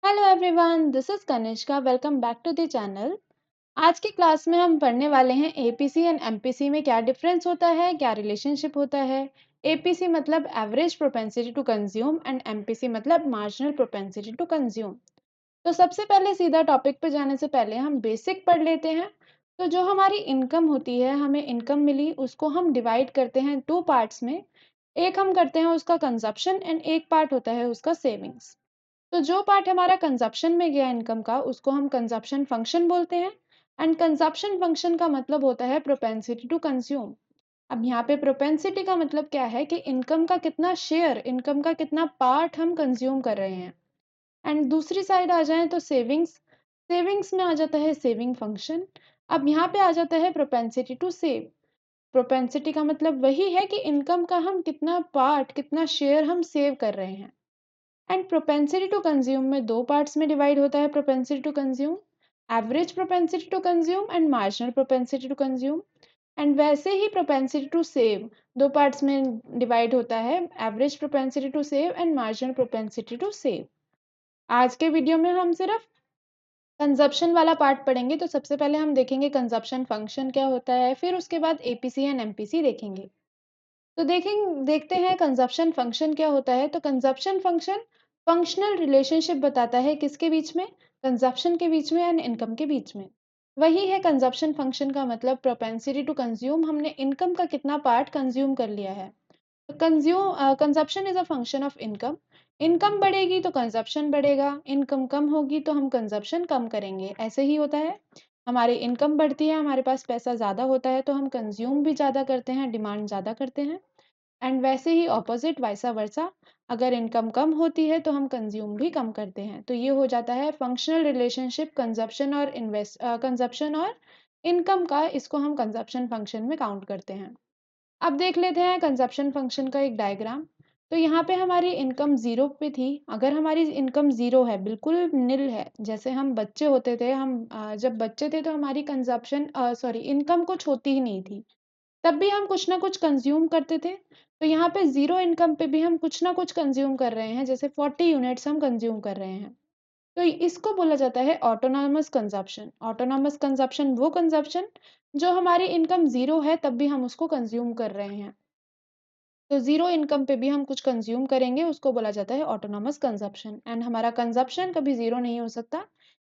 Hello everyone, this is Kanishka. Welcome back to the channel. आज की class में हम पढ़ने वाले हैं एपीसी एंड एमपीसी में क्या डिफरेंस होता है, क्या रिलेशनशिप होता है। एपीसी मतलब average propensity to consume and MPC मतलब मार्जिनल प्रोपेंसिटी टू कंज्यूम। तो सबसे पहले सीधा टॉपिक पे जाने से पहले हम बेसिक पढ़ लेते हैं। तो जो हमारी इनकम होती है, हमें इनकम मिली, उसको हम डिवाइड करते हैं टू पार्ट्स में। एक हम करते हैं उसका कंजप्शन एंड एक पार्ट होता है उसका सेविंग्स। तो जो पार्ट हमारा कंजप्शन में गया इनकम का, उसको हम कंजप्शन फंक्शन बोलते हैं। एंड कंजप्शन फंक्शन का मतलब होता है प्रोपेंसिटी टू कंज्यूम। अब यहाँ पे प्रोपेंसिटी का मतलब क्या है कि इनकम का कितना शेयर, इनकम का कितना पार्ट हम कंज्यूम कर रहे हैं। एंड दूसरी साइड आ जाए तो सेविंग्स। सेविंग्स में आ जाता है सेविंग फंक्शन। अब यहाँ पे आ जाता है प्रोपेंसिटी टू सेव। प्रोपेंसिटी का मतलब वही है कि इनकम का हम कितना पार्ट, कितना शेयर हम सेव कर रहे हैं। एंड प्रोपेंसिटी टू कंज्यूम में दो पार्ट्स में डिवाइड होता है propensity to consume. Average propensity to consume and marginal propensity to consume. And वैसे ही प्रोपेंसिटी टू सेव दो पार्ट्स में डिवाइड होता है, average propensity to save and marginal propensity to save. आज के वीडियो में हम सिर्फ कंजप्शन वाला पार्ट पढ़ेंगे। तो सबसे पहले हम देखेंगे कंजप्शन फंक्शन क्या होता है, फिर उसके बाद एपीसी एंड एमपीसी देखेंगे। तो देखते हैं कंजप्शन फंक्शन क्या होता है। तो कंजप्शन फंक्शन फंक्शनल रिलेशनशिप बताता है किसके बीच में, कंजप्शन के बीच में एंड इनकम के बीच में। वही है कंजप्शन फंक्शन का मतलब प्रोपेंसिटी टू कंज्यूम, हमने इनकम का कितना पार्ट कंज्यूम कर लिया है। Consumption is a function of income. Income बढ़ेगी तो कंजप्शन बढ़ेगा, इनकम कम होगी तो हम कंजप्शन कम करेंगे, ऐसे ही होता है। हमारी इनकम बढ़ती है, हमारे पास पैसा ज़्यादा होता है तो हम कंज्यूम भी ज़्यादा करते हैं, डिमांड ज़्यादा करते हैं। एंड वैसे ही ऑपोजिट वाइसा वर्सा, अगर इनकम कम होती है तो हम कंज्यूम भी कम करते हैं। तो ये हो जाता है फंक्शनल रिलेशनशिप कंजप्शन और इनकम का, इसको हम कंजप्शन फंक्शन में काउंट करते हैं। अब देख लेते हैं कंजप्शन फंक्शन का एक डायग्राम। तो यहाँ पे हमारी इनकम जीरो पे थी। अगर हमारी इनकम जीरो है, बिल्कुल निल है, जैसे हम बच्चे होते थे, जब बच्चे थे तो हमारी इनकम कुछ होती ही नहीं थी, तब भी हम कुछ ना कुछ कंज्यूम करते थे। तो यहाँ पे ज़ीरो इनकम पे भी हम कुछ ना कुछ कंज्यूम कर रहे हैं, जैसे 40 यूनिट्स हम कंज्यूम कर रहे हैं। तो इसको बोला जाता है ऑटोनॉमस कंजप्शन। ऑटोनॉमस कंजप्शन वो कंजप्शन जो हमारी इनकम ज़ीरो है तब भी हम उसको कंज्यूम कर रहे हैं। तो ज़ीरो इनकम पे भी हम कुछ कंज्यूम करेंगे, उसको बोला जाता है ऑटोनॉमस कंजप्शन। एंड हमारा कंजप्शन कभी ज़ीरो नहीं हो सकता।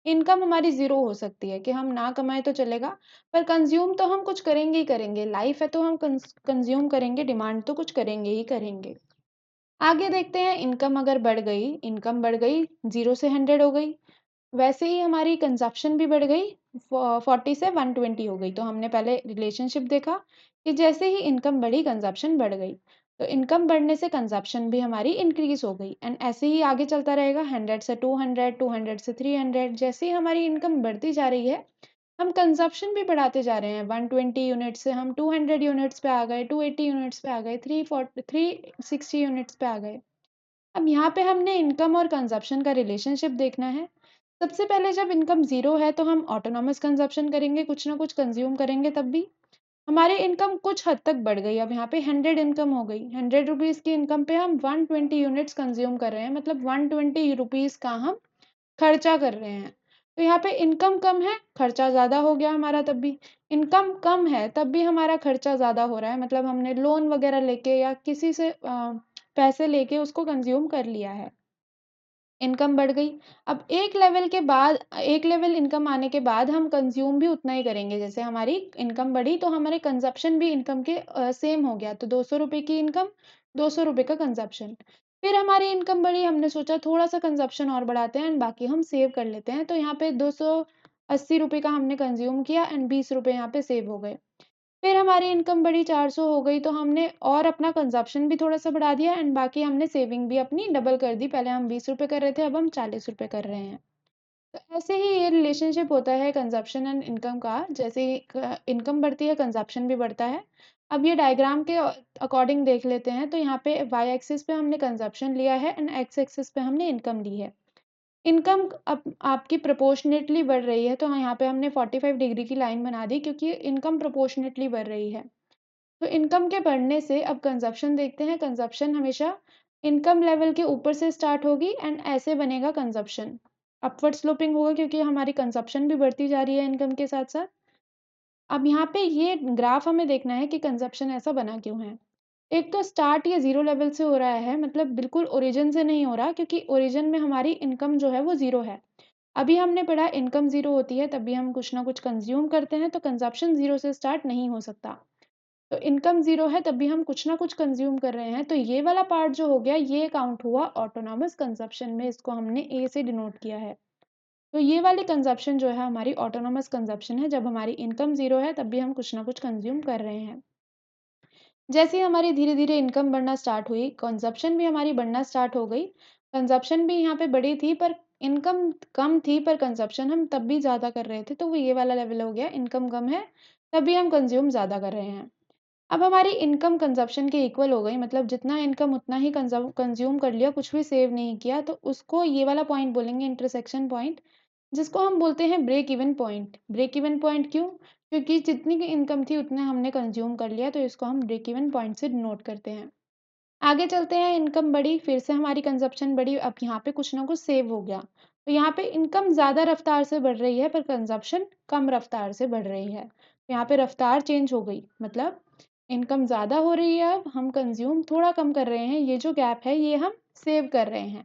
इनकम हमारी ज़ीरो हो सकती है कि हम ना कमाएँ तो चलेगा, पर कंज्यूम तो हम कुछ करेंगे ही करेंगे। लाइफ़ है तो हम कंज्यूम करेंगे, डिमांड तो कुछ करेंगे ही करेंगे। आगे देखते हैं, इनकम बढ़ गई, 0 से 100 हो गई। वैसे ही हमारी कंजप्शन भी बढ़ गई, 40 से 120 हो गई। तो हमने पहले रिलेशनशिप देखा कि जैसे ही इनकम बढ़ी कंजप्शन बढ़ गई। तो इनकम बढ़ने से कंजप्शन भी हमारी इंक्रीज हो गई। एंड ऐसे ही आगे चलता रहेगा, 100 से 200, 200 से 300। जैसे ही हमारी इनकम बढ़ती जा रही है, हम कंजप्शन भी बढ़ाते जा रहे हैं। 120 यूनिट से हम 200 यूनिट्स पे आ गए, 280 यूनिट्स पे आ गए, 360 यूनिट्स पे आ गए। अब यहाँ पे हमने इनकम और कंजप्शन का रिलेशनशिप देखना है। सबसे पहले जब इनकम ज़ीरो है तो हम ऑटोनॉमस कंजप्शन करेंगे, कुछ ना कुछ कंज्यूम करेंगे, तब भी हमारी इनकम कुछ हद तक बढ़ गई। अब यहाँ पे 100 इनकम हो गई, 100 रुपीज़ की इनकम पे हम 120 यूनिट्स कंज्यूम कर रहे हैं, मतलब 120 रुपीज़ का हम खर्चा कर रहे हैं। तो यहाँ पे इनकम कम है, खर्चा ज़्यादा हो गया हमारा तब भी। इनकम कम है तब भी हमारा खर्चा ज़्यादा हो रहा है, मतलब हमने लोन वगैरह लेके या किसी से पैसे लेके उसको कंज्यूम कर लिया है। इनकम बढ़ गई। अब एक लेवल इनकम आने के बाद हम कंज्यूम भी उतना ही करेंगे। जैसे हमारी इनकम बढ़ी तो हमारे कंजप्शन भी इनकम के सेम हो गया। तो 200 रुपए की इनकम, 200 रुपए का कंजप्शन। फिर हमारी इनकम बढ़ी, हमने सोचा थोड़ा सा कंजप्शन और बढ़ाते हैं एंड बाकी हम सेव कर लेते हैं। तो यहाँ पे 280 रुपए का हमने कंज्यूम किया एंड 20 रुपए यहाँ पे सेव हो गए। फिर हमारी इनकम बढ़ी, 400 हो गई, तो हमने और अपना कंजप्शन भी थोड़ा सा बढ़ा दिया एंड बाकी हमने सेविंग भी अपनी डबल कर दी। पहले हम 20 रुपए कर रहे थे, अब हम 40 रुपए कर रहे हैं। तो ऐसे ही ये रिलेशनशिप होता है कंजप्शन एंड इनकम का। जैसे ही इनकम बढ़ती है कंजप्शन भी बढ़ता है। अब ये डायग्राम के अकॉर्डिंग देख लेते हैं। तो यहाँ पे वाई एक्सिस पे हमने कंजप्शन लिया है एंड एक्स एक्सिस पे हमने इनकम ली है। इनकम अब आपकी प्रोपोर्शनेटली बढ़ रही है, तो हाँ, यहाँ पे हमने 45 डिग्री की लाइन बना दी क्योंकि इनकम प्रोपोर्शनेटली बढ़ रही है। तो इनकम के बढ़ने से अब कंजप्शन देखते हैं। कंजप्शन हमेशा इनकम लेवल के ऊपर से स्टार्ट होगी एंड ऐसे बनेगा कंजप्शन। अपवर्ड स्लोपिंग होगा क्योंकि हमारी कंजप्शन भी बढ़ती जा रही है इनकम के साथ-साथ। अब यहाँ पे ये ग्राफ हमें देखना है कि कंजप्शन ऐसा बना क्यों है। एक तो स्टार्ट या ज़ीरो लेवल से हो रहा है, मतलब बिल्कुल ओरिजिन से नहीं हो रहा, क्योंकि ओरिजिन में हमारी इनकम जो है वो ज़ीरो है। अभी हमने पढ़ा इनकम ज़ीरो होती है तब भी हम कुछ ना कुछ कंज़्यूम करते हैं, तो कंज़प्शन ज़ीरो से स्टार्ट नहीं हो सकता। तो इनकम ज़ीरो है तब भी हम कुछ ना कुछ कंज़्यूम कर रहे हैं, तो ये वाला पार्ट जो हो गया ये काउंट हुआ ऑटोनॉमस कंज़प्शन में, इसको हमने ए से डिनोट किया है। तो ये वाली कंज़प्शन जो है हमारी ऑटोनॉमस कंज़प्शन है, जब हमारी इनकम ज़ीरो है तब भी हम कुछ ना कुछ कंज़्यूम कर रहे हैं। जैसे ही हमारी धीरे-धीरे इनकम बढ़ना स्टार्ट हुई, कंज़प्शन भी हमारी बढ़ना स्टार्ट हो गई। कंज़प्शन भी यहाँ पे बढ़ी थी पर इनकम कम थी, पर कंज़प्शन हम तब भी ज़्यादा कर रहे थे, तो वो ये वाला लेवल हो गया, इनकम कम है, तब भी हम कंज़्यूम ज़्यादा कर रहे हैं। अब हमारी इनकम कंज़प्शन के इक्वल हो गई, मतलब जितना इनकम उतना ही कंज़्यूम कर लिया, कुछ भी सेव नहीं किया, तो उसको ये वाला पॉइंट बोलेंगे, इंटरसेक्शन पॉइंट, जिसको हम बोलते हैं break even point. Break even point क्यों? क्योंकि जितनी की इनकम थी उतना हमने कंज़्यूम कर लिया, तो इसको हम ब्रेक इवन पॉइंट से डिनोट करते हैं। आगे चलते हैं, इनकम बढ़ी, फिर से हमारी कंज़प्शन बढ़ी, अब यहाँ पे कुछ ना कुछ सेव हो गया। तो यहाँ पे इनकम ज़्यादा रफ़्तार से बढ़ रही है, पर कंज़प्शन कम रफ़्तार से बढ़ रही है। तो यहाँ पे रफ़्तार चेंज हो गई, मतलब इनकम ज़्यादा हो रही है, अब हम कंज़्यूम थोड़ा कम कर रहे हैं, ये जो गैप है ये हम सेव कर रहे हैं।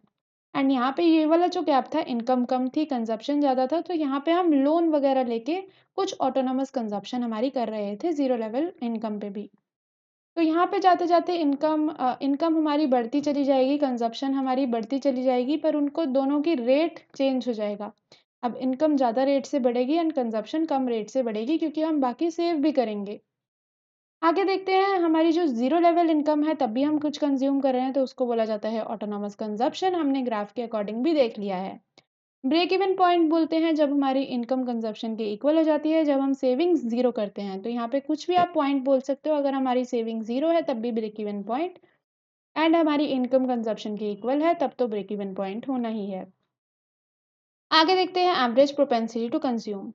एंड यहाँ पे ये वाला जो गैप था, इनकम कम थी, कंज़प्शन ज़्यादा था, तो यहाँ पे हम लोन वग़ैरह लेके कुछ ऑटोनॉमस कंज़प्शन हमारी कर रहे थे, ज़ीरो लेवल इनकम पे भी। तो यहाँ पे जाते-जाते इनकम हमारी बढ़ती चली जाएगी, कंज़प्शन हमारी बढ़ती चली जाएगी, पर उनको दोनों की रेट चेंज हो जाएगा। अब इनकम ज़्यादा रेट से बढ़ेगी एंड कंज़प्शन कम रेट से बढ़ेगी, क्योंकि हम बाकी सेव भी करेंगे। आगे देखते हैं, हमारी जो ज़ीरो लेवल इनकम है तब भी हम कुछ कंज़्यूम कर रहे हैं, तो उसको बोला जाता है ऑटोनॉमस कंज़प्शन, हमने ग्राफ के अकॉर्डिंग भी देख लिया है। ब्रेक इवन पॉइंट बोलते हैं जब हमारी इनकम कंज़प्शन के इक्वल हो जाती है, जब हम सेविंग्स ज़ीरो करते हैं। तो यहाँ पे कुछ भी आप पॉइंट बोल सकते हो, अगर हमारी सेविंग ज़ीरो है तब भी ब्रेक इवन पॉइंट, एंड हमारी इनकम कंज़प्शन के इक्वल है तब तो ब्रेक इवन पॉइंट होना ही है। आगे देखते हैं एवरेज प्रोपेंसिटी टू कंज्यूम।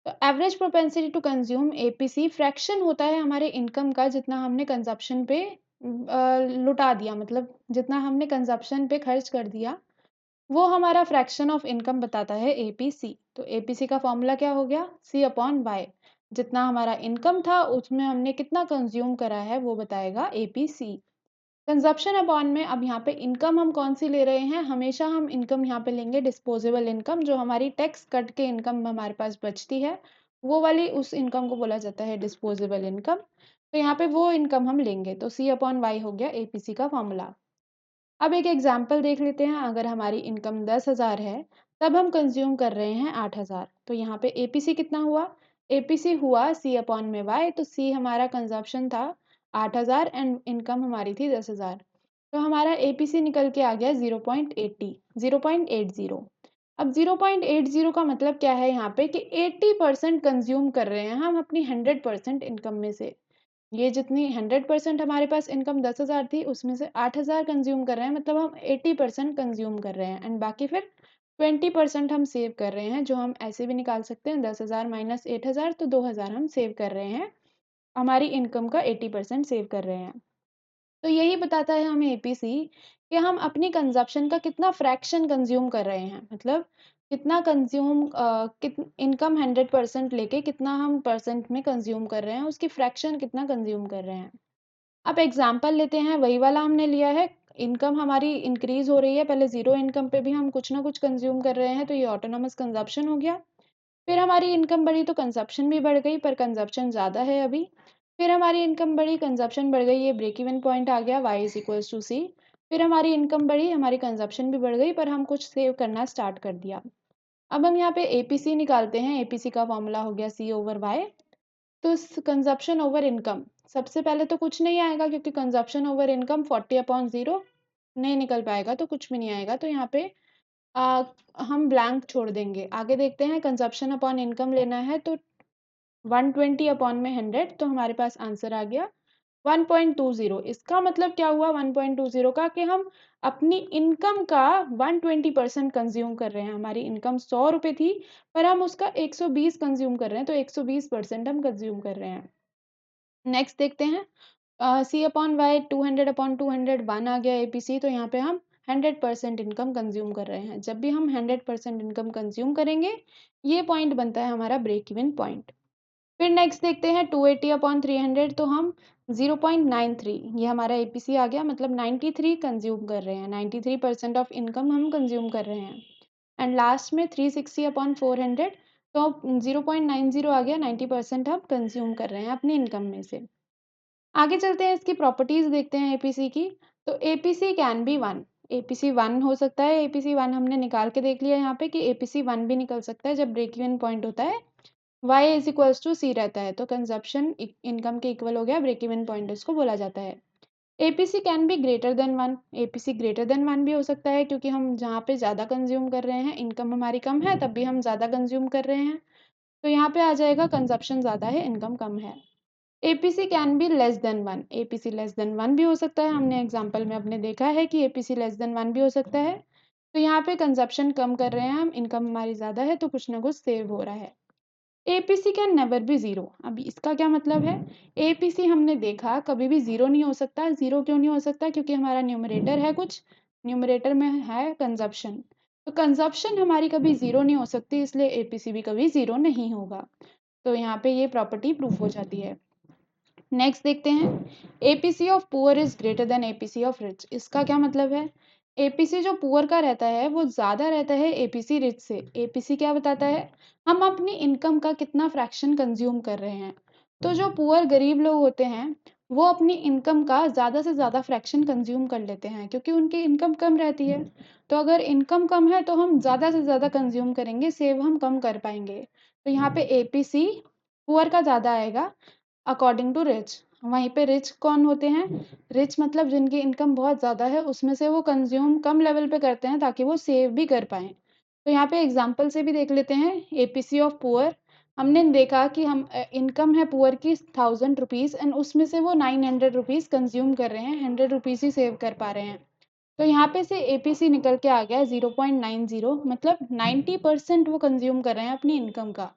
तो average propensity to consume APC fraction होता है हमारे इनकम का, जितना हमने कंजप्शन पे लुटा दिया, मतलब जितना हमने कंजप्शन पे खर्च कर दिया, वो हमारा फ्रैक्शन ऑफ इनकम बताता है एपीसी। तो एपीसी का फॉर्मूला क्या हो गया, सी अपॉन वाई। जितना हमारा इनकम था उसमें हमने कितना कंज्यूम करा है वो बताएगा एपीसी। कंज़प्शन अपॉन में, अब यहाँ पे इनकम हम कौन-सी ले रहे हैं, हमेशा हम इनकम यहाँ पे लेंगे डिस्पोज़ेबल इनकम, जो हमारी टैक्स कट के इनकम हमारे पास बचती है, वो वाली उस इनकम को बोला जाता है डिस्पोज़ेबल इनकम। तो यहाँ पे वो इनकम हम लेंगे, तो सी अपॉन वाई हो गया एपीसी का फ़ॉर्मूला। अब एक एग्ज़ाम्पल देख लेते हैं, अगर हमारी इनकम 10,000 है, तब हम कंज़्यूम कर रहे हैं 8,000, तो यहाँ पे एपीसी कितना हुआ? एपीसी हुआ सी अपॉन में वाई, तो सी हमारा कंज़प्शन था 8,000 एंड इनकम हमारी थी 10,000। तो हमारा एपीसी निकल के आ गया 0.80, 0.80। अब 0.80 का मतलब क्या है यहाँ पे, कि 80% कंज़्यूम कर रहे हैं हम अपनी 100% इनकम में से। ये जितनी 100% हमारे पास इनकम 10,000 थी, उसमें से 8,000 कंज़्यूम कर रहे हैं, मतलब हम 80% कंज़्यूम कर रहे हैं, एंड बाकी फिर 20% हम सेव कर रहे हैं, जो हम ऐसे भी निकाल सकते हैं, 10,000 माइनस 8,000, तो 2,000 हम सेव कर रहे हैं, हमारी इनकम का 80% सेव कर रहे हैं। तो यही बताता है हमें एपीसी, कि हम अपनी कंजप्शन का कितना फ्रैक्शन कंज्यूम कर रहे हैं, मतलब कितना कंज्यूम, इनकम 100% लेके कितना हम परसेंट में कंज्यूम कर रहे हैं, उसकी फ्रैक्शन कितना कंज्यूम कर रहे हैं। अब एग्जाम्पल लेते हैं, वही वाला हमने लिया है, इनकम हमारी इंक्रीज हो रही है, पहले जीरो इनकम पे भी हम कुछ ना कुछ कंज्यूम कर रहे हैं, तो ये ऑटोनॉमस कंजप्शन हो गया। फिर हमारी इनकम बढ़ी तो कंजप्शन भी बढ़ गई, पर कंजप्शन ज़्यादा है अभी। फिर हमारी इनकम बढ़ी, कंजप्शन बढ़ गई, ये ब्रेक इवन पॉइंट आ गया, y इज इक्वल्स टू सी। फिर हमारी इनकम बढ़ी, हमारी कंजप्शन भी बढ़ गई, पर हम कुछ सेव करना स्टार्ट कर दिया। अब हम यहाँ पे एपीसी निकालते हैं, एपीसी का फॉर्मूला हो गया सी ओवर वाई। तो कंजप्शन ओवर इनकम, सबसे पहले तो कुछ नहीं आएगा, क्योंकि कंजप्शन ओवर इनकम 40/0 नहीं निकल पाएगा, तो कुछ भी नहीं आएगा, तो यहाँ पे आ, हम ब्लैंक छोड़ देंगे। आगे देखते हैं, कंजप्शन अपॉन इनकम लेना है, तो 120 अपॉन में 100, तो हमारे पास आंसर आ गया 1.20। इसका मतलब क्या हुआ 1.20 का, कि हम अपनी इनकम का 120% कंज्यूम कर रहे हैं। हमारी इनकम 100 रुपये थी, पर हम उसका 120 कंज्यूम कर रहे हैं, तो 120% हम कंज्यूम कर रहे हैं। नेक्स्ट देखते हैं, सी अपॉन वाई 200/200 1 आ गया एपीसी, तो यहाँ पे हम 100% इनकम कंज्यूम कर रहे हैं। जब भी हम 100% इनकम कंज्यूम करेंगे, ये पॉइंट बनता है हमारा ब्रेक इवन पॉइंट। फिर नेक्स्ट देखते हैं 280 अपॉन 300, तो हम 0.93, ये हमारा एपीसी आ गया, मतलब 93 कंज्यूम कर रहे हैं, 93% ऑफ इनकम हम कंज्यूम कर रहे हैं। एंड लास्ट में 360 अपॉन 400, तो 0.90 आ गया, 90% हम कंज्यूम कर रहे हैं अपनी इनकम में से। आगे चलते हैं, इसकी प्रॉपर्टीज देखते हैं एपीसी की। तो APC can be one, APC one हो सकता है। एपीसी वन हमने निकाल के देख लिया यहाँ पे कि एपीसी वन भी निकल सकता है जब ब्रेक इवन पॉइंट होता है y इज इक्वल्स टू सी रहता है, तो कंजप्शन इनकम के इक्वल हो गया, ब्रेक इवन पॉइंट इसको बोला जाता है। APC can be greater than one, APC greater than one भी हो सकता है, क्योंकि हम जहाँ पे ज़्यादा कंज्यूम कर रहे हैं, इनकम हमारी कम है, तब भी हम ज़्यादा कंज्यूम कर रहे हैं, तो यहाँ पे आ जाएगा कंजप्शन ज़्यादा है, इनकम कम है। APC can be less than one, APC less than one भी हो सकता है, हमने एग्जाम्पल में अपने देखा है कि एपीसी लेस देन वन भी हो सकता है। तो यहाँ पे कंजप्शन कम कर रहे हैं हम, इनकम हमारी ज़्यादा है, तो कुछ ना कुछ सेव हो रहा है। APC can never be zero, अभी इसका क्या मतलब है? एपीसी हमने देखा कभी भी जीरो नहीं हो सकता। जीरो क्यों नहीं हो सकता? क्योंकि हमारा न्यूमरेटर है, कुछ न्यूमरेटर में है कंजप्शन, तो कंजप्शन हमारी कभी जीरो नहीं हो सकती, इसलिए एपीसी भी कभी जीरो नहीं होगा। तो यहाँ पे ये प्रॉपर्टी प्रूफ हो जाती है। नेक्स्ट देखते हैं, APC of poor is greater than APC of rich, इसका क्या मतलब है? एपीसी जो पुअर का रहता है वो ज्यादा रहता है एपीसी रिच से। एपीसी क्या बताता है? हम अपनी इनकम का कितना फ्रैक्शन कंज्यूम कर रहे हैं। तो जो पुअर गरीब लोग होते हैं, वो अपनी इनकम का ज़्यादा से ज़्यादा फ्रैक्शन कंज्यूम कर लेते हैं, क्योंकि उनकी इनकम कम रहती है। तो अगर इनकम कम है तो हम ज़्यादा से ज़्यादा कंज्यूम करेंगे, सेव हम कम कर पाएंगे। तो यहाँ पे एपीसी पुअर का ज़्यादा आएगा अकॉर्डिंग टू रिच। वहीं पे रिच कौन होते हैं? रिच मतलब जिनकी इनकम बहुत ज़्यादा है, उसमें से वो कंज्यूम कम लेवल पे करते हैं ताकि वो सेव भी कर पाएँ। तो यहाँ पे एग्जांपल से भी देख लेते हैं, एपीसी ऑफ पुअर, हमने देखा कि हम इनकम है पुअर की 1000 रुपीज़, एंड उसमें से वो 900 रुपीज़ कंज्यूम कर रहे हैं, 100 रुपीज़ ही सेव कर पा रहे हैं। तो यहाँ पे से एपीसी निकल के आ गया 0.90, मतलब 90% वो कंज्यूम कर रहे हैं अपनी इनकम का।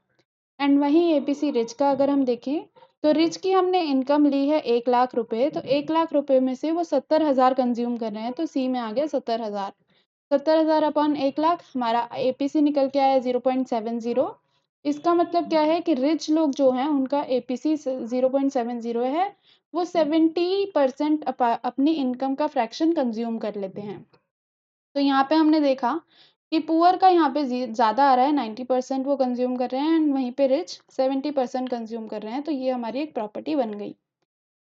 एंड वहीं एपीसी रिच का अगर हम देखें, तो रिच की हमने इनकम ली है 1 लाख रुपए, तो 1 लाख रुपए में से वो 70,000 कंज्यूम कर रहे हैं, तो सी में आ गया 70,000। 70,000 अपॉन 1 लाख, हमारा एपीसी निकल के आया 0.70। इसका मतलब क्या है कि रिच लोग जो हैं उनका एपीसी 0.70 है, वो 70% अपनी इनकम का फ्रैक्शन कंज्यूम कर लेते हैं। तो यहाँ पे हमने देखा कि पुअर का यहाँ पे ज़्यादा आ रहा है, 90% वो कंज्यूम कर रहे हैं, एंड वहीं पे रिच 70% कंज्यूम कर रहे हैं, तो ये हमारी एक प्रॉपर्टी बन गई।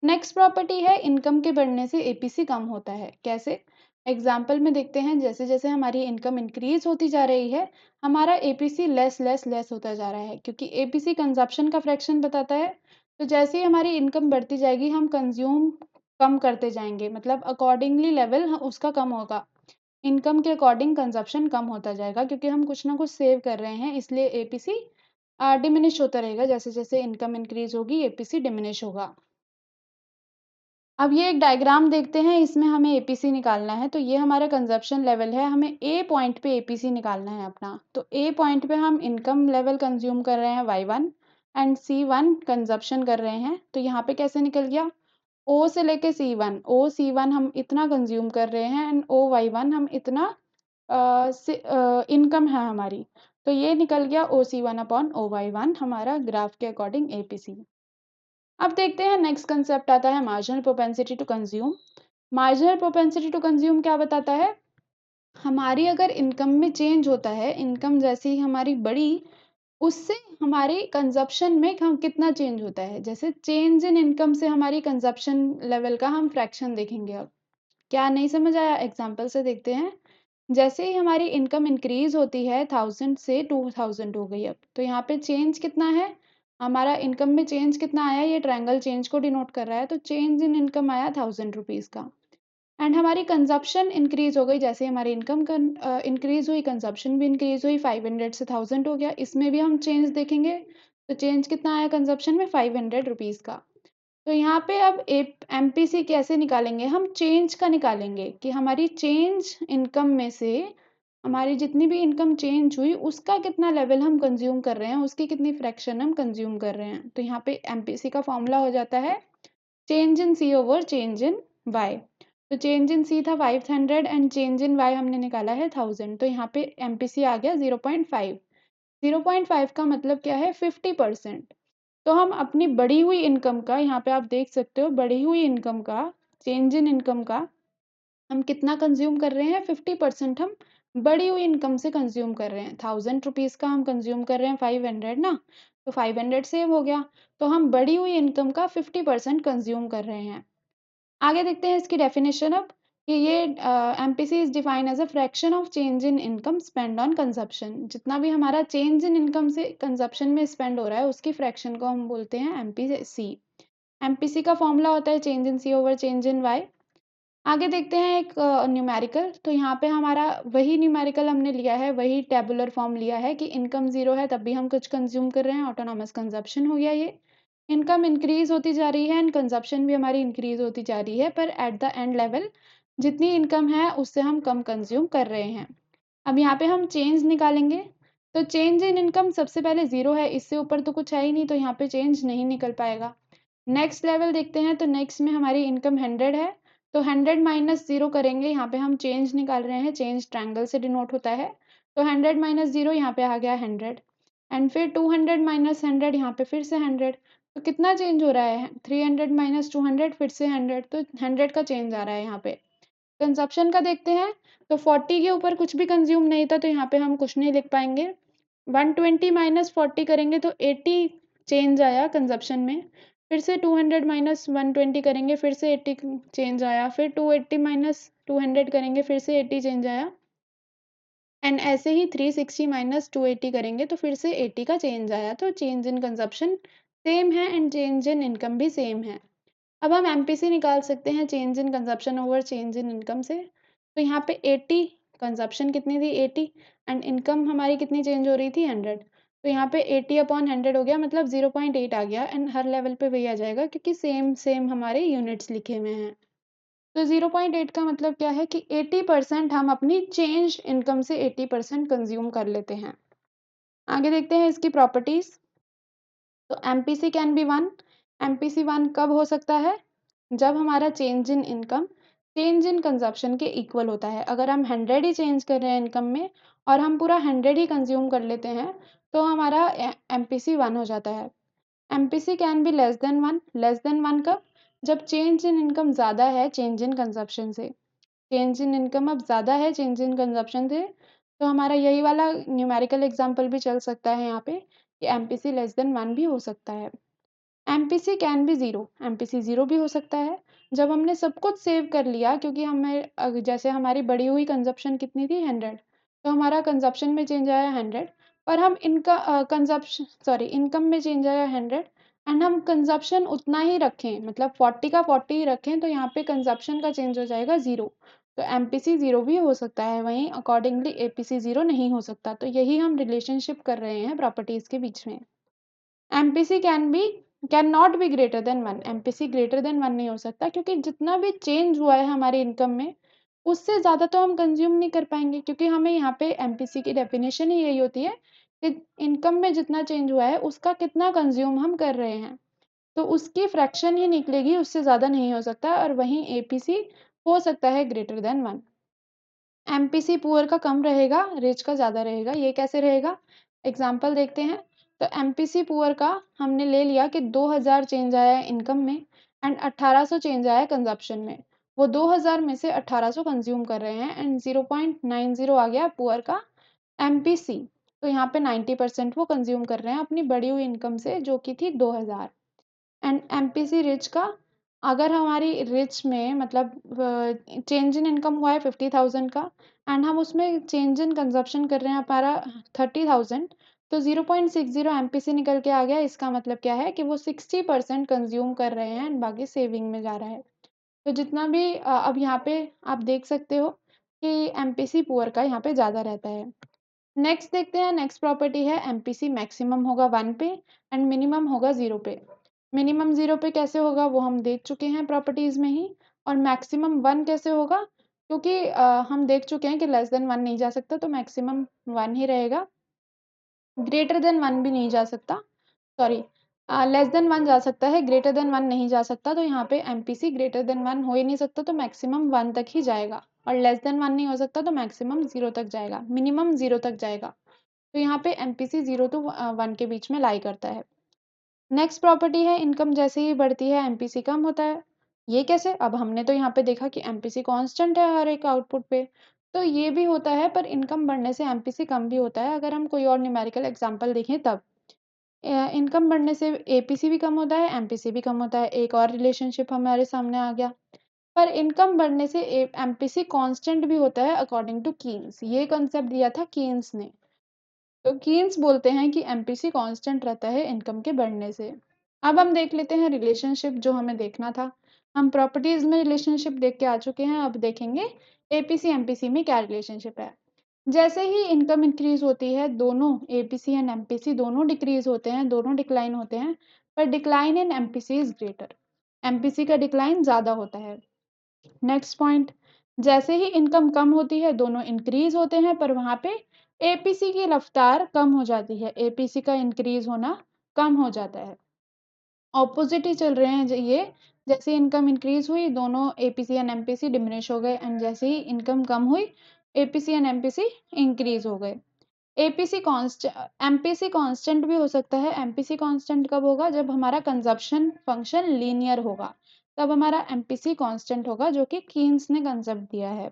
नेक्स्ट प्रॉपर्टी है, इनकम के बढ़ने से एपीसी कम होता है। कैसे? एग्जाम्पल में देखते हैं, जैसे जैसे हमारी इनकम इंक्रीज होती जा रही है, हमारा एपीसी लेस लेस लेस होता जा रहा है, क्योंकि एपीसी कंजप्शन का फ्रैक्शन बताता है। तो जैसे ही हमारी इनकम बढ़ती जाएगी, हम कंज्यूम कम करते जाएंगे, मतलब अकॉर्डिंगली लेवल उसका कम होगा। इनकम के अकॉर्डिंग कंजप्शन कम होता जाएगा, क्योंकि हम कुछ ना कुछ सेव कर रहे हैं, इसलिए एपीसी डिमिनिश होता रहेगा। जैसे जैसे इनकम इंक्रीज होगी, एपीसी डिमिनिश होगा। अब ये एक डायग्राम देखते हैं, इसमें हमें एपीसी निकालना है। तो ये हमारा कंजप्शन लेवल है, हमें ए पॉइंट पे एपीसी निकालना है अपना। तो ए पॉइंट पे हम इनकम लेवल कंज्यूम कर रहे हैं y1, एंड c1 कंजप्शन कर रहे हैं। तो यहाँ पे कैसे निकल गया? ओ से लेके c1, ओ c1 हम इतना कंज्यूम कर रहे हैं, एंड ओ y1 हम इतना इनकम है हमारी। तो ये निकल गया ओ सी1 अपॉन ओ y1, हमारा ग्राफ के अकॉर्डिंग एपीसी। अब देखते हैं, नेक्स्ट कंसेप्ट आता है marginal propensity to consume. Marginal propensity to consume क्या बताता है? हमारी अगर इनकम में चेंज होता है, इनकम जैसे ही हमारी बढ़ी, उससे हमारे कंजप्शन में हम कितना चेंज होता है। जैसे चेंज इन इनकम से हमारी कंजप्शन लेवल का हम फ्रैक्शन देखेंगे। अब क्या नहीं समझ आया? एग्जाम्पल से देखते हैं। जैसे ही हमारी इनकम इंक्रीज होती है 1000 से 2000 हो गई, अब तो यहाँ पे चेंज कितना है? हमारा इनकम में चेंज कितना आया? ये ट्रायंगल चेंज को डिनोट कर रहा है, तो चेंज इन इनकम आया 1000 रुपीज़ का। एंड हमारी कंजप्शन इंक्रीज हो गई, जैसे हमारी इनकम इंक्रीज हुई, कंजप्शन भी इंक्रीज हुई, 500 से 1000 हो गया। इसमें भी हम चेंज देखेंगे, तो चेंज कितना आया कंजप्शन में? 500 रुपीज़ का। तो यहाँ पे अब एमपीसी कैसे निकालेंगे? हम चेंज का निकालेंगे कि हमारी चेंज इनकम में से हमारी जितनी भी इनकम चेंज हुई, उसका कितना लेवल हम कंज्यूम कर रहे हैं, उसकी कितनी फ्रैक्शन हम कंज्यूम कर रहे हैं। तो यहाँ पे एमपीसी का फॉर्मूला हो जाता है change in C over change in Y. तो चेंज इन सी था 500 एंड चेंज इन वाई हमने निकाला है 1000, तो यहाँ पे एमपीसी आ गया 0.5। 0.5 का मतलब क्या है? 50%। तो हम अपनी बढ़ी हुई इनकम का, यहाँ पे आप देख सकते हो बढ़ी हुई इनकम का, चेंज इन इनकम का हम कितना कंज्यूम कर रहे हैं? 50% हम बढ़ी हुई इनकम से कंज्यूम कर रहे हैं। 1000 रुपीज़ का हम कंज्यूम कर रहे हैं 500 ना, तो 500 सेव हो गया। तो हम बढ़ी हुई इनकम का 50% कंज्यूम कर रहे हैं। आगे देखते हैं इसकी डेफिनेशन अब, कि ये MPC is defined as a fraction of change in income spend on consumption. जितना भी हमारा चेंज इन इनकम से कंजप्शन में स्पेंड हो रहा है उसकी फ्रैक्शन को हम बोलते हैं एमपीसी। एमपीसी का फॉर्मूला होता है change in C over change in Y. आगे देखते हैं एक न्यूमेरिकल। तो यहाँ पे हमारा वही न्यूमेरिकल हमने लिया है, वही टेबुलर फॉर्म लिया है कि इनकम जीरो है तब भी हम कुछ कंज्यूम कर रहे हैं, ऑटोनॉमस कंजप्शन हो गया ये। इनकम इंक्रीज होती जा रही है एंड कंजप्शन भी हमारी इंक्रीज होती जा रही है, पर एट द एंड लेवल जितनी इनकम है उससे हम कम कंज्यूम कर रहे हैं। अब यहाँ पे हम चेंज निकालेंगे, तो चेंज इन इनकम सबसे पहले जीरो है, इससे ऊपर तो कुछ है ही नहीं, तो यहाँ पे चेंज नहीं निकल पाएगा। नेक्स्ट लेवल देखते हैं, तो नेक्स्ट में हमारी इनकम 100 है, तो 100 माइनस जीरो करेंगे, यहाँ पे हम चेंज निकाल रहे हैं, चेंज ट्रायंगल से डिनोट होता है। तो 100 माइनस जीरो यहाँ पे आ गया 100 एंड फिर 200 माइनस 100 यहाँ पे फिर से 100। तो कितना चेंज हो रहा है? 300 माइनस 200 फिर से 100, तो 100 का चेंज आ रहा है यहाँ पे। कंजप्शन का देखते हैं, तो 40 के ऊपर कुछ भी कंज्यूम नहीं था, तो यहाँ पे हम कुछ नहीं लिख पाएंगे। 120 माइनस 40 करेंगे तो 80 चेंज आया कंजप्शन में। फिर से 200 माइनस 120 करेंगे, फिर से 80 चेंज आया। फिर 280 माइनस 200 करेंगे, फिर से 80 चेंज आया। एंड ऐसे ही 360 माइनस 280 करेंगे तो फिर से 80 का चेंज आया। तो चेंज इन कंजप्शन सेम है एंड चेंज इन इनकम भी सेम है। अब हम एमपीसी निकाल सकते हैं change in consumption over change in income से। तो यहाँ पे 80, कंजप्शन कितनी थी? 80 एंड इनकम हमारी कितनी चेंज हो रही थी? 100। तो यहाँ पे 80 अपॉन 100 हो गया, मतलब 0.8 आ गया एंड हर लेवल पे वही आ जाएगा क्योंकि सेम सेम हमारे यूनिट्स लिखे हुए हैं। तो 0.8 का मतलब क्या है कि 80% हम अपनी चेंज इनकम से 80% कंज्यूम कर लेते हैं। आगे देखते हैं इसकी प्रॉपर्टीज। तो MPC can be one. MPC one कब हो सकता है? जब हमारा change in income change in consumption के इक्वल होता है। अगर हम 100 ही चेंज कर रहे हैं इनकम में और हम पूरा 100 ही कंज्यूम कर लेते हैं तो हमारा एमपीसी वन हो जाता है। MPC can be less than one. Less than one कब? जब चेंज इन इनकम ज़्यादा है चेंज इन कंजप्शन से। चेंज इन इनकम अब ज़्यादा है चेंज इन कंजप्शन से, तो हमारा यही वाला न्यूमेरिकल एग्जाम्पल भी चल सकता है यहाँ पे कि एमपीसी लेस देन वन भी हो सकता है। MPC can be zero. MPC zero भी हो सकता है जब हमने सब कुछ सेव कर लिया, क्योंकि हमें जैसे हमारी बढ़ी हुई कंजप्शन कितनी थी? 100, तो हमारा कंजप्शन में चेंज आया 100, पर हम इनका कंजप्शन सॉरी इनकम में चेंज आया 100 एंड हम कंजप्शन उतना ही रखें, मतलब 40 का 40 ही रखें, तो यहाँ पे कंजप्शन का चेंज हो जाएगा 0। तो एमपीसी 0 भी हो सकता है, वहीं अकॉर्डिंगली एपीसी 0 नहीं हो सकता। तो यही हम रिलेशनशिप कर रहे हैं प्रॉपर्टीज के बीच में। MPC can not be greater than one. MPC greater than one नहीं हो सकता क्योंकि जितना भी चेंज हुआ है हमारी इनकम में उससे ज़्यादा तो हम कंज्यूम नहीं कर पाएंगे, क्योंकि हमें यहाँ पे एमपीसी की डेफिनेशन ही यही होती है कि इनकम में जितना चेंज हुआ है उसका कितना कंज्यूम हम कर रहे हैं, तो उसकी फ्रैक्शन ही निकलेगी, उससे ज़्यादा नहीं हो सकता। और वहीं एपीसी हो सकता है greater than one. MPC poor का कम रहेगा, रिच का ज़्यादा रहेगा। ये कैसे रहेगा? एग्जाम्पल देखते हैं। तो एमपीसी पुअर का हमने ले लिया कि 2000 चेंज आया है इनकम में एंड 1800 चेंज आया है कंजप्शन में। वो 2000 में से 1800 कंज्यूम कर रहे हैं एंड 0.90 आ गया पुअर का एमपीसी। तो यहाँ पे 90% वो कंज्यूम कर रहे हैं अपनी बढ़ी हुई इनकम से जो कि थी 2000। एंड एमपीसी रिच का, अगर हमारी रिच में मतलब चेंज इन इनकम हुआ है 50,000 का एंड हम उसमें चेंज इन कंजप्शन कर रहे हैं हमारा 30,000, तो 0.60 एमपीसी निकल के आ गया। इसका मतलब क्या है कि वो 60% कंज्यूम कर रहे हैं एंड बाकी सेविंग में जा रहा है। तो जितना भी अब यहाँ पे आप देख सकते हो कि एमपीसी पुअर का यहाँ पे ज़्यादा रहता है। नेक्स्ट देखते हैं, नेक्स्ट प्रॉपर्टी है एमपीसी मैक्सिमम होगा 1 पे एंड मिनिमम होगा 0 पे। मिनिमम 0 पे कैसे होगा वो हम देख चुके हैं प्रॉपर्टीज में ही, और मैक्सिमम 1 कैसे होगा, क्योंकि हम देख चुके हैं कि लेस देन 1 नहीं जा सकता, तो मैक्सिमम 1 ही रहेगा। ग्रेटर देन 1 भी नहीं जा सकता, सॉरी लेस देन 1 जा सकता है, ग्रेटर देन 1 नहीं जा सकता, तो यहाँ पे एमपीसी ग्रेटर देन 1 हो ही नहीं सकता, तो मैक्सिमम 1 तक ही जाएगा, और लेस देन 1 नहीं हो सकता, तो मैक्सिमम 0 तक जाएगा, मिनिमम 0 तक जाएगा। तो यहाँ पे एमपीसी 0 टू 1 के बीच में लाई करता है। नेक्स्ट प्रॉपर्टी है इनकम जैसे ही बढ़ती है एमपीसी कम होता है। ये कैसे? अब हमने तो यहाँ पे देखा कि एमपीसी कांस्टेंट है हर एक आउटपुट पे, तो ये भी होता है, पर इनकम बढ़ने से एमपीसी कम भी होता है। अगर हम कोई और न्यूमेरिकल एग्जांपल देखें तब इनकम बढ़ने से एपीसी भी कम होता है, एमपीसी भी कम होता है। एक और रिलेशनशिप हमारे सामने आ गया। पर इनकम बढ़ने से एमपीसी कांस्टेंट भी होता है अकॉर्डिंग टू कीन्स। ये कंसेप्ट दिया था कीन्स ने। तो कीन्स बोलते हैं कि एमपीसी कांस्टेंट रहता है इनकम के बढ़ने से। अब हम देख लेते हैं रिलेशनशिप जो हमें देखना था। हम प्रॉपर्टीज में रिलेशनशिप देख के आ चुके हैं, अब देखेंगे एपीसी एमपीसी में क्या रिलेशनशिप है। जैसे ही इनकम इंक्रीज होती है, दोनों एपीसी एंड एमपीसी दोनों डिक्रीज होते हैं, दोनों डिक्लाइन होते हैं, पर decline in MPC is greater. MPC का डिक्लाइन ज्यादा होता है। नेक्स्ट पॉइंट, जैसे ही इनकम कम होती है, दोनों इंक्रीज होते हैं, पर वहां पे एपीसी की रफ्तार कम हो जाती है, एपीसी का इंक्रीज होना कम हो जाता है। ऑपोजिट ही चल रहे हैं ये। जैसे इनकम इंक्रीज हुई, दोनों एपीसी एंड एमपीसी डिमिनिश हो गए, एंड जैसे ही इनकम कम हुई, एपीसी एंड एमपीसी इंक्रीज हो गए। एपीसी कांस्टेंट एमपीसी कांस्टेंट भी हो सकता है। एमपीसी कांस्टेंट कब होगा? जब हमारा कंजप्शन फंक्शन लीनियर होगा, तब हमारा एमपीसी कांस्टेंट होगा, जो कि कीन्स ने कंसेप्ट दिया है।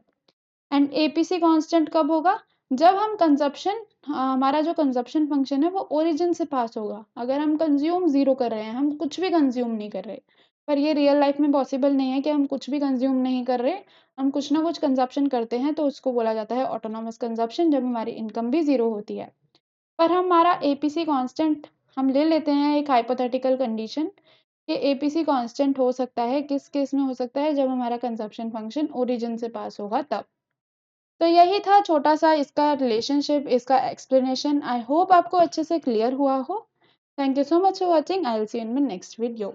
एंड एपीसी कांस्टेंट कब होगा? जब हम कंजप्शन हमारा जो कंजप्शन फंक्शन है वो ओरिजिन से पास होगा। अगर हम कंज्यूम जीरो कर रहे हैं, हम कुछ भी कंज्यूम नहीं कर रहे, पर ये रियल लाइफ में पॉसिबल नहीं है कि हम कुछ भी कंज्यूम नहीं कर रहे, हम कुछ ना कुछ कंजप्शन करते हैं, तो उसको बोला जाता है ऑटोनॉमस कंजप्शन, जब हमारी इनकम भी जीरो होती है। पर हमारा एपीसी कांस्टेंट, हम ले लेते हैं एक हाइपोथेटिकल कंडीशन कि एपीसी कांस्टेंट हो सकता है, किस केस में हो सकता है? जब हमारा कंजप्शन फंक्शन ओरिजिन से पास होगा तब। तो यही था छोटा सा इसका रिलेशनशिप, इसका एक्सप्लेनेशन। आई होप आपको अच्छे से क्लियर हुआ हो। Thank you so much for watching. I will see you in my next video.